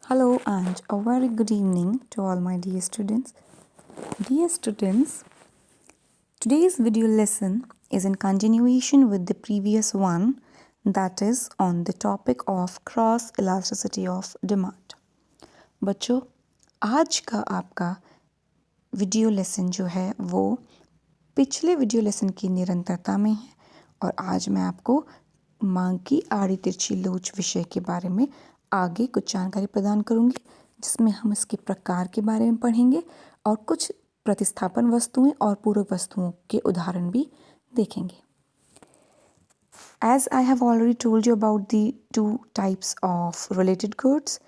Hello and a very good evening to all my dear students. Dear students, today's video lesson is in continuation with the previous one, that is on the topic of cross elasticity of demand. बच्चों, आज का आपका video lesson जो है वो पिछले video lesson की निरंतरता में है और आज मैं आपको मांग की आड़ी तिरछी लोच विषय के बारे में आगे कुछ जानकारी प्रदान करूंगी, जिसमें हम इसके प्रकार के बारे में पढ़ेंगे और कुछ प्रतिस्थापन वस्तुएं और पूरक वस्तुओं के उदाहरण भी देखेंगे. As I have already told you about the two types of related goods,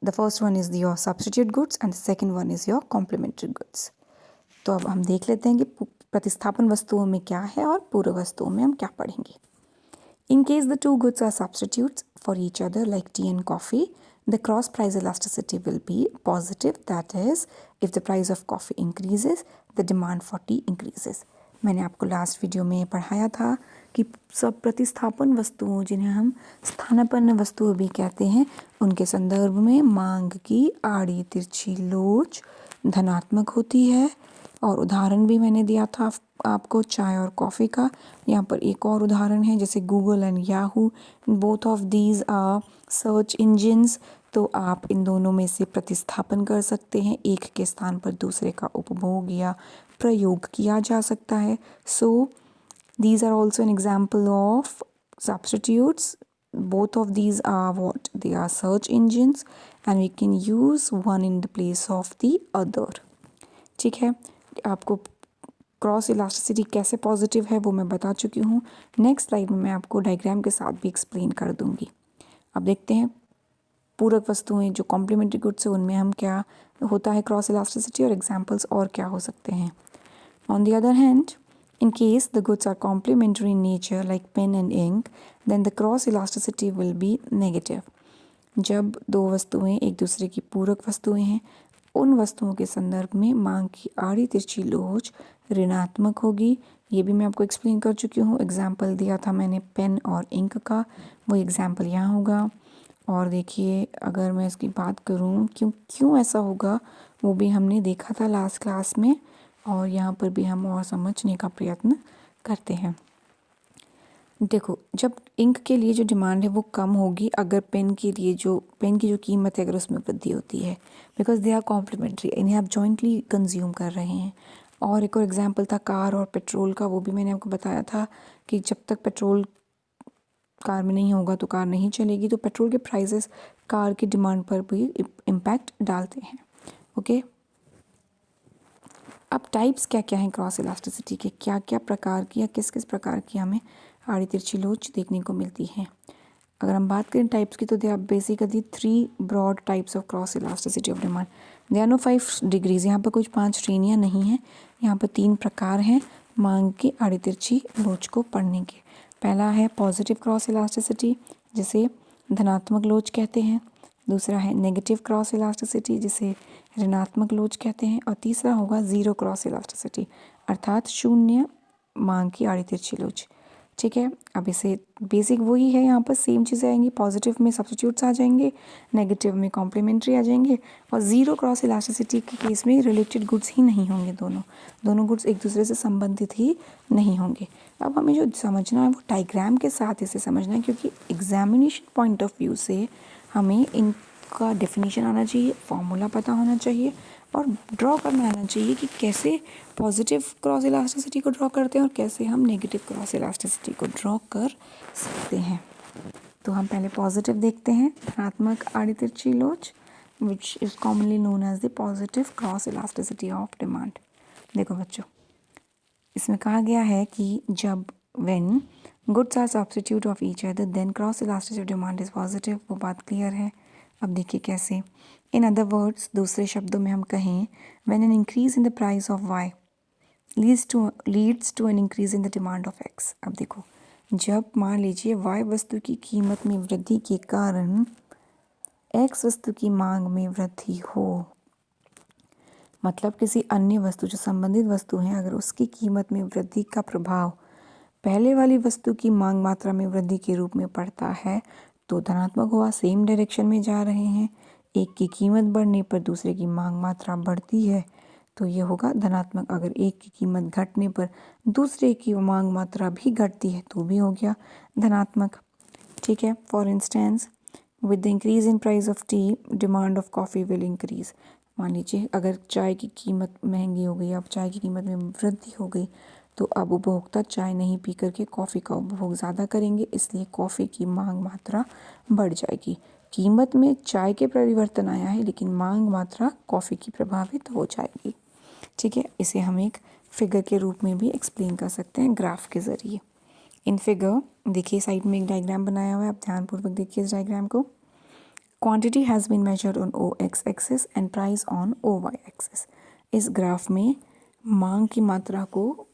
the first one is your substitute goods and the second one is your complementary goods. तो अब हम देख लेते हैं कि प्रतिस्थापन वस्तुओं में क्या है और पूरक वस्तुओं में हम क्या पढ़ेंगे. In case the two goods are substitutes for each other like tea and coffee, the cross price elasticity will be positive. That is, if the price of coffee increases, the demand for tea increases. मैंने आपको last video में पढ़ाया था कि सब प्रतिस्थापन वस्तुओं, जिन्हें हम स्थानापन्न वस्तुएं भी कहते हैं, उनके संदर्भ में मांग की आड़ी तिरछी लोच धनात्मक होती है. और उदाहरण भी मैंने दिया था आपको चाय और कॉफ़ी का. यहाँ पर एक और उदाहरण है, जैसे Google and Yahoo, both of these are search engines. तो आप इन दोनों में से प्रतिस्थापन कर सकते हैं, एक के स्थान पर दूसरे का उपभोग या प्रयोग किया जा सकता है. So these are also an example of substitutes. Both of these are what? They are search engines and we can use one in the place of the other. ठीक है, आपको क्रॉस इलास्टिसिटी कैसे पॉजिटिव है वो मैं बता चुकी हूँ. नेक्स्ट स्लाइड में मैं आपको डायग्राम के साथ भी एक्सप्लेन कर दूँगी. अब देखते हैं पूरक वस्तुएं जो कॉम्प्लीमेंट्री गुड्स है उनमें हम क्या होता है क्रॉस इलास्टिसिटी और एग्जांपल्स और क्या हो सकते हैं. On the other hand, in case the goods are complementary in nature like pen and ink, then the cross elasticity will be negative. जब दो वस्तुएं एक दूसरे की पूरक वस्तुएं हैं, उन वस्तुओं के संदर्भ में मांग की आड़ी तिरछी लोच ऋणात्मक होगी. ये भी मैं आपको एक्सप्लेन कर चुकी हूँ. एग्जाम्पल दिया था मैंने पेन और इंक का, वो एग्जाम्पल यहाँ होगा. और देखिए, अगर मैं इसकी बात करूँ क्यों ऐसा होगा, वो भी हमने देखा था लास्ट क्लास में, और यहाँ पर भी हम और समझने का प्रयत्न करते हैं. देखो, जब इंक के लिए जो डिमांड है वो कम होगी अगर पेन की जो कीमत है अगर उसमें वृद्धि होती है, बिकॉज दे आर कॉम्प्लीमेंट्री, इन्हें आप जॉइंटली कंज्यूम कर रहे हैं. और एक और एग्जांपल था कार और पेट्रोल का, वो भी मैंने आपको बताया था कि जब तक पेट्रोल कार में नहीं होगा तो कार नहीं चलेगी. तो पेट्रोल के प्राइसेस कार की डिमांड पर भी इम्पैक्ट डालते हैं. ओके, अब टाइप्स क्या क्या हैं क्रॉस इलास्टिसिटी के, क्या क्या प्रकार की या किस किस प्रकार की हमें आड़ी तिरछी लोच देखने को मिलती है. अगर हम बात करें टाइप्स की, तो they are basically 3 broad types of cross elasticity of demand. They are no 5 degrees. यहाँ पर कुछ 5 श्रेणियाँ नहीं हैं, यहाँ पर 3 प्रकार हैं मांग की आड़ी तिरछी लोच को पढ़ने के. पहला है पॉजिटिव क्रॉस इलास्टिसिटी, जिसे धनात्मक लोच कहते हैं. दूसरा है नेगेटिव क्रॉस इलास्टिसिटी, जिसे ऋणात्मक लोच कहते हैं. और तीसरा होगा ज़ीरो क्रॉस इलास्टिसिटी, अर्थात शून्य मांग की आड़ी तिरछी लोच. ठीक है, अब इसे बेसिक वही है, यहाँ पर सेम चीज़ें आएंगी. पॉजिटिव में सब्स्टिट्यूट्स आ जाएंगे, नेगेटिव में कॉम्प्लीमेंट्री आ जाएंगे, और ज़ीरो क्रॉस इलास्टिसिटी के केस में रिलेटेड गुड्स ही नहीं होंगे. दोनों गुड्स एक दूसरे से संबंधित ही नहीं होंगे. अब हमें जो समझना है वो डायग्राम के साथ इसे समझना है, क्योंकि एग्जामिनेशन पॉइंट ऑफ व्यू से हमें इनका डेफिनेशन आना चाहिए, फॉर्मूला पता होना चाहिए और ड्रॉ करना आना चाहिए कि कैसे पॉजिटिव क्रॉस इलास्टिसिटी को ड्रॉ करते हैं और कैसे हम नेगेटिव क्रॉस इलास्टिसिटी को ड्रॉ कर सकते हैं. तो हम पहले पॉजिटिव देखते हैं, धनात्मक आड़ी तिरछी लोच, which is commonly known as the positive cross elasticity of demand. देखो बच्चों, इसमें कहा गया है कि जब when goods are substitute of each other then cross elasticity of demand is positive. वो बात क्लियर है. अब देखिए कैसे. इन अदर वर्ड्स, दूसरे शब्दों में हम कहें, when an increase in the price of Y leads to an increase in the demand of X. अब देखो, जब मान लीजिए वाई वस्तु की कीमत में वृद्धि के कारण एक्स वस्तु की मांग में वृद्धि हो, मतलब किसी अन्य वस्तु जो संबंधित वस्तु है, अगर उसकी कीमत में वृद्धि का प्रभाव पहले वाली वस्तु की मांग मात्रा में वृद्धि के रूप में पड़ता है तो धनात्मक हुआ, सेम डायरेक्शन में जा रहे हैं. एक की कीमत बढ़ने पर दूसरे की मांग मात्रा बढ़ती है तो ये होगा धनात्मक। अगर एक की कीमत घटने पर दूसरे की मांग मात्रा भी घटती है तो भी हो गया धनात्मक। ठीक है। For instance with the increase in price of T demand of coffee will increase. मान लीजिए अगर चाय की कीमत महंगी हो गई, अब चाय की कीमत में वृद्धि हो गई तो अब उपभोक्ता चाय नहीं पी करके कॉफ़ी का उपभोग ज़्यादा करेंगे, इसलिए कॉफ़ी की मांग मात्रा बढ़ जाएगी। कीमत में चाय के परिवर्तन आया है लेकिन मांग मात्रा कॉफ़ी की प्रभावित हो जाएगी। ठीक है। इसे हम एक फिगर के रूप में भी एक्सप्लेन कर सकते हैं ग्राफ के ज़रिए। इन फिगर देखिए साइड में एक डायग्राम बनाया हुआ है, आप ध्यानपूर्वक देखिए इस डायग्राम को। Quantity has been measured on O X axis and price on O Y axis. इस ग्राफ में मांग की मात्रा को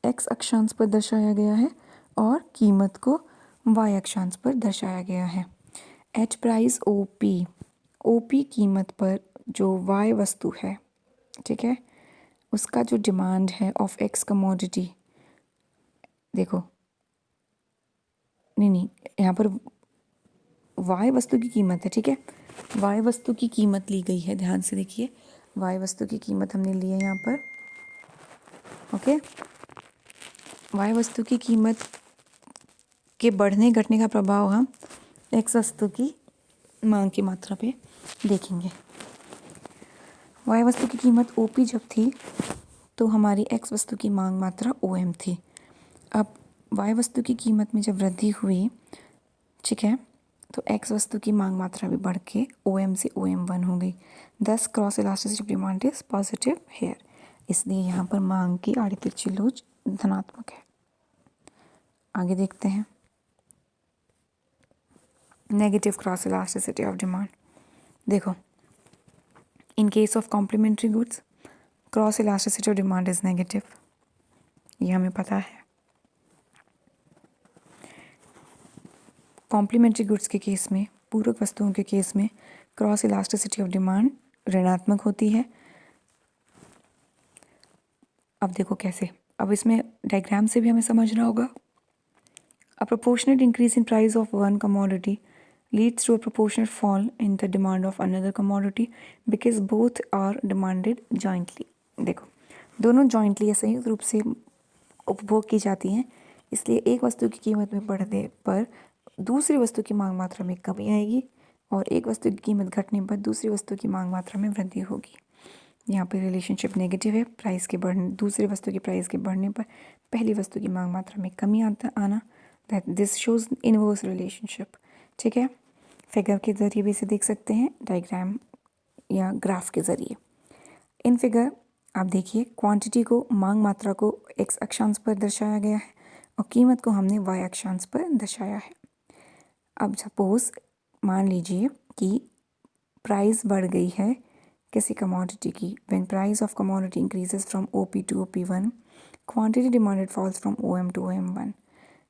एक्स अक्षांश पर दर्शाया गया है और कीमत को वाई अक्षांश पर दर्शाया गया है। एट प्राइस ओ पी कीमत पर जो वाई वस्तु है, ठीक है, उसका जो डिमांड है ऑफ एक्स कमोडिटी, देखो नहीं यहाँ पर वाई वस्तु की कीमत है। ठीक है। वाई वस्तु की कीमत ली गई है, ध्यान से देखिए। वाई वस्तु की कीमत हमने ली है यहाँ पर। ओके। वाई वस्तु की कीमत के बढ़ने घटने का प्रभाव हम एक्स वस्तु की मांग की मात्रा पे देखेंगे। वाई वस्तु की कीमत ओपी जब थी तो हमारी एक्स वस्तु की मांग मात्रा ओएम थी। अब वाई वस्तु की कीमत में जब वृद्धि हुई, ठीक है, तो एक्स वस्तु की मांग मात्रा भी बढ़ के ओएम से OM1 हो गई। Thus cross elasticity demand is positive here, इसलिए यहाँ पर मांग की आड़ी तिरछी लोच धनात्मक है। आगे देखते हैं negative cross elasticity of demand. देखो in case of complementary goods cross elasticity of demand is negative, ये हमें पता है। कॉम्प्लीमेंट्री गुड्स के केस में, पूरक वस्तुओं के केस में क्रॉस इलास्टिसिटी ऑफ डिमांड ऋणात्मक होती है। अब देखो कैसे, अब इसमें डायग्राम से भी हमें समझना होगा। A proportionate increase in price of one commodity leads to a proportionate fall in the demand of another commodity because both are demanded jointly। देखो दोनों jointly या संयुक्त रूप से उपभोग की जाती हैं, इसलिए एक वस्तु की कीमत में बढ़ने पर दूसरी वस्तु की मांग मात्रा में कमी आएगी और एक वस्तु की कीमत घटने पर दूसरी वस्तु की मांग मात्रा में वृद्धि होगी। यहाँ पे रिलेशनशिप नेगेटिव है। प्राइस के बढ़ने, दूसरी वस्तु की प्राइस के बढ़ने पर पहली वस्तु की मांग मात्रा में कमी आना, that this shows inverse relationship. ठीक है। फिगर के ज़रिए भी इसे देख सकते हैं, डायग्राम या ग्राफ के ज़रिए। इन फिगर आप देखिए क्वांटिटी को, मांग मात्रा को एक्स अक्षांश पर दर्शाया गया है और कीमत को हमने वाई अक्षांश पर दर्शाया है। अब सपोज मान लीजिए कि प्राइस बढ़ गई है किसी कमोडिटी की। When price of commodity increases from OP to OP1 quantity demanded falls from OM to OM1।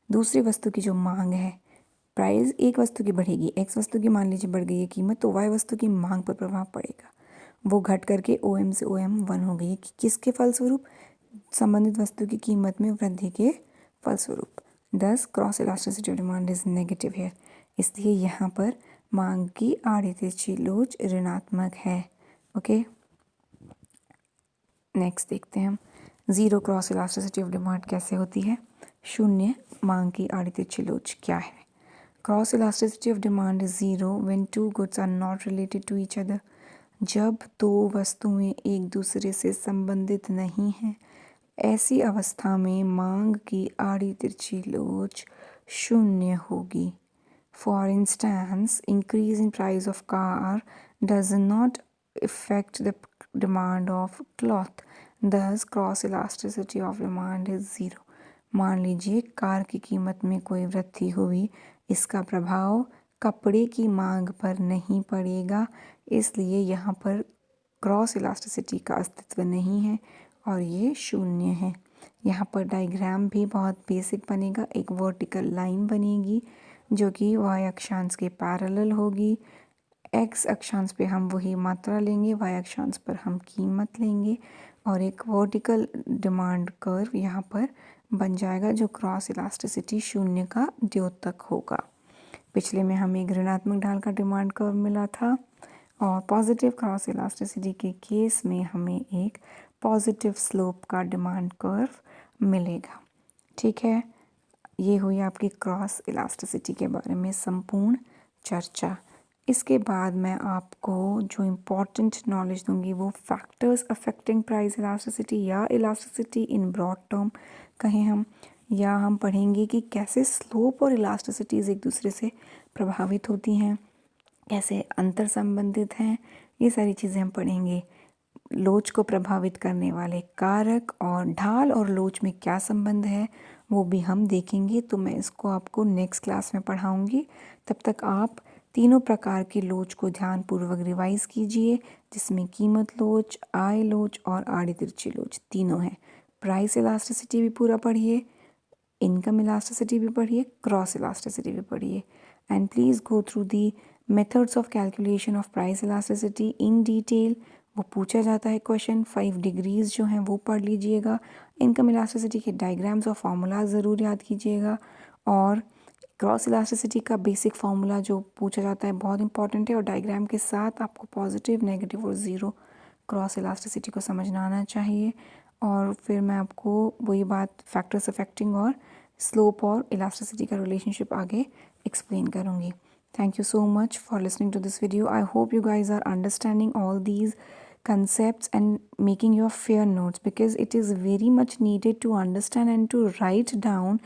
दूसरी वस्तु की जो मांग है, प्राइस एक वस्तु की बढ़ेगी, एक्स वस्तु की मान लीजिए बढ़ गई है कीमत, तो वाई वस्तु की मांग पर प्रभाव पड़ेगा, वो घट करके OM से OM1 हो गई। किसके फलस्वरूप? संबंधित वस्तु की कीमत में वृद्धि के फलस्वरूप। दस cross elasticity of demand is negative है, इसलिए यहाँ पर मांग की आड़ी तिरछी लोच ऋणात्मक है। ओके। नेक्स्ट देखते हैं हम zero cross elasticity of demand कैसे होती है। शून्य मांग की आड़ी तिरछी लोच क्या है? Cross elasticity of demand is zero when two goods are not related to each other. जब दो वस्तुएं एक दूसरे से संबंधित नहीं हैं, ऐसी अवस्था में मांग की आड़ी तिरछी लोच शून्य होगी। For instance increase in price of car does not affect the demand of cloth, thus cross elasticity of demand is zero। मान लीजिए कार की कीमत में कोई वृद्धि हुई, इसका प्रभाव कपड़े की मांग पर नहीं पड़ेगा, इसलिए यहाँ पर क्रॉस इलास्टिसिटी का अस्तित्व नहीं है और ये शून्य है। यहाँ पर डायग्राम भी बहुत बेसिक बनेगा। एक वर्टिकल लाइन बनेगी जो कि वाई अक्षांश के पैरेलल होगी। एक्स अक्षांश पे हम वही मात्रा लेंगे, वाई अक्षांश पर हम कीमत लेंगे और एक वर्टिकल डिमांड कर्व यहाँ पर बन जाएगा जो क्रॉस इलास्टिसिटी शून्य का द्योतक होगा। पिछले में हमें एक ऋणात्मक ढाल का डिमांड कर्व मिला था और पॉजिटिव क्रॉस इलास्टिसिटी के केस में हमें एक पॉजिटिव स्लोप का डिमांड कर्व मिलेगा। ठीक है, ये हुई आपकी क्रॉस इलास्टिसिटी के बारे में संपूर्ण चर्चा। इसके बाद मैं आपको जो इम्पोर्टेंट नॉलेज दूंगी वो फैक्टर्स अफेक्टिंग प्राइस इलास्टिसिटी या इलास्टिसिटी इन ब्रॉड टर्म कहें हम, या हम पढ़ेंगे कि कैसे स्लोप और इलास्टिसिटीज़ एक दूसरे से प्रभावित होती हैं, कैसे अंतर संबंधित हैं, ये सारी चीज़ें हम पढ़ेंगे। लोच को प्रभावित करने वाले कारक और ढाल और लोच में क्या संबंध है वो भी हम देखेंगे। तो मैं इसको आपको नेक्स्ट क्लास में पढ़ाऊँगी। तब तक आप तीनों प्रकार की लोच को ध्यानपूर्वक रिवाइज़ कीजिए, जिसमें कीमत लोच, आय लोच और आड़ी तिरछी लोच तीनों हैं। प्राइस इलास्टिसिटी भी पूरा पढ़िए, इनकम इलास्टिसिटी भी पढ़िए, क्रॉस इलास्टिसिटी भी पढ़िए, and please go through the methods of calculation of price elasticity in detail. वो पूछा जाता है क्वेश्चन, 5 डिग्रीज जो हैं वो पढ़ लीजिएगा। इनकम इलास्टिसिटी के डायग्राम्स और फार्मूलाज ज़रूर याद कीजिएगा, और क्रॉस इलास्टिसिटी का बेसिक फार्मूला जो पूछा जाता है बहुत इंपॉर्टेंट है, और डायग्राम के साथ आपको पॉजिटिव, नेगेटिव और ज़ीरो क्रॉस इलास्टिसिटी को समझना आना चाहिए। और फिर मैं आपको वही बात फैक्टर्स अफेक्टिंग और स्लोप और इलास्टिसिटी का रिलेशनशिप आगे एक्सप्लेन करूँगी। Thank you so much for listening to this video. I hope you guys are understanding all these concepts and making your fair notes, because it is very much needed to understand and to write down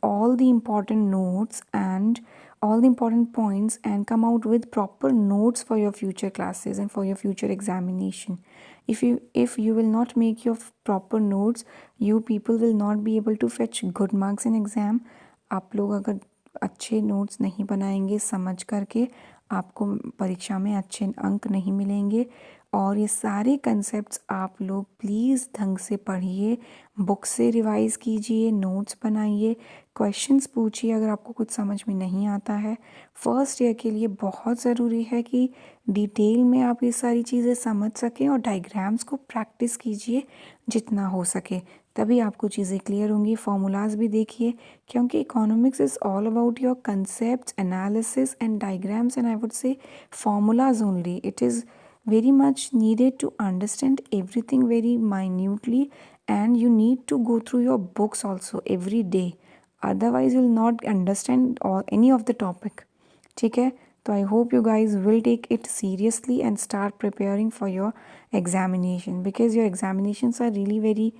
all the important notes and all the important points and come out with proper notes for your future classes and for your future examination. If you will not make your proper notes, you people will not be able to fetch good marks in exam. आप लोग अगर अच्छे notes नहीं बनाएंगे समझ करके, आपको परीक्षा में अच्छे अंक नहीं मिलेंगे। और ये सारे कंसेप्ट्स आप लोग प्लीज़ ढंग से पढ़िए, बुक से रिवाइज़ कीजिए, नोट्स बनाइए, क्वेश्चंस पूछिए अगर आपको कुछ समझ में नहीं आता है। फर्स्ट ईयर के लिए बहुत ज़रूरी है कि डिटेल में आप ये सारी चीज़ें समझ सकें, और डायग्राम्स को प्रैक्टिस कीजिए जितना हो सके, तभी आपको चीज़ें क्लियर होंगी। फॉर्मूलाज भी देखिए, क्योंकि economics is all about your concept analysis and diagrams, and I would say formulas only. It is very much needed to understand everything very minutely, and you need to go through your books also every day, otherwise you'll not understand or any of the topic. ठीक है, तो I hope you guys will take it seriously and start preparing for your examination, because your examinations are really very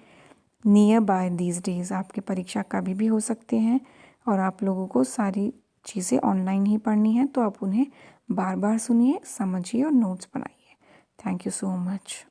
near by these days. आपकी परीक्षा कभी भी हो सकते हैं, और आप लोगों को सारी चीज़ें ऑनलाइन ही पढ़नी है, तो आप उन्हें बार बार सुनिए, समझिए और नोट्स बनाइए। Thank you so much.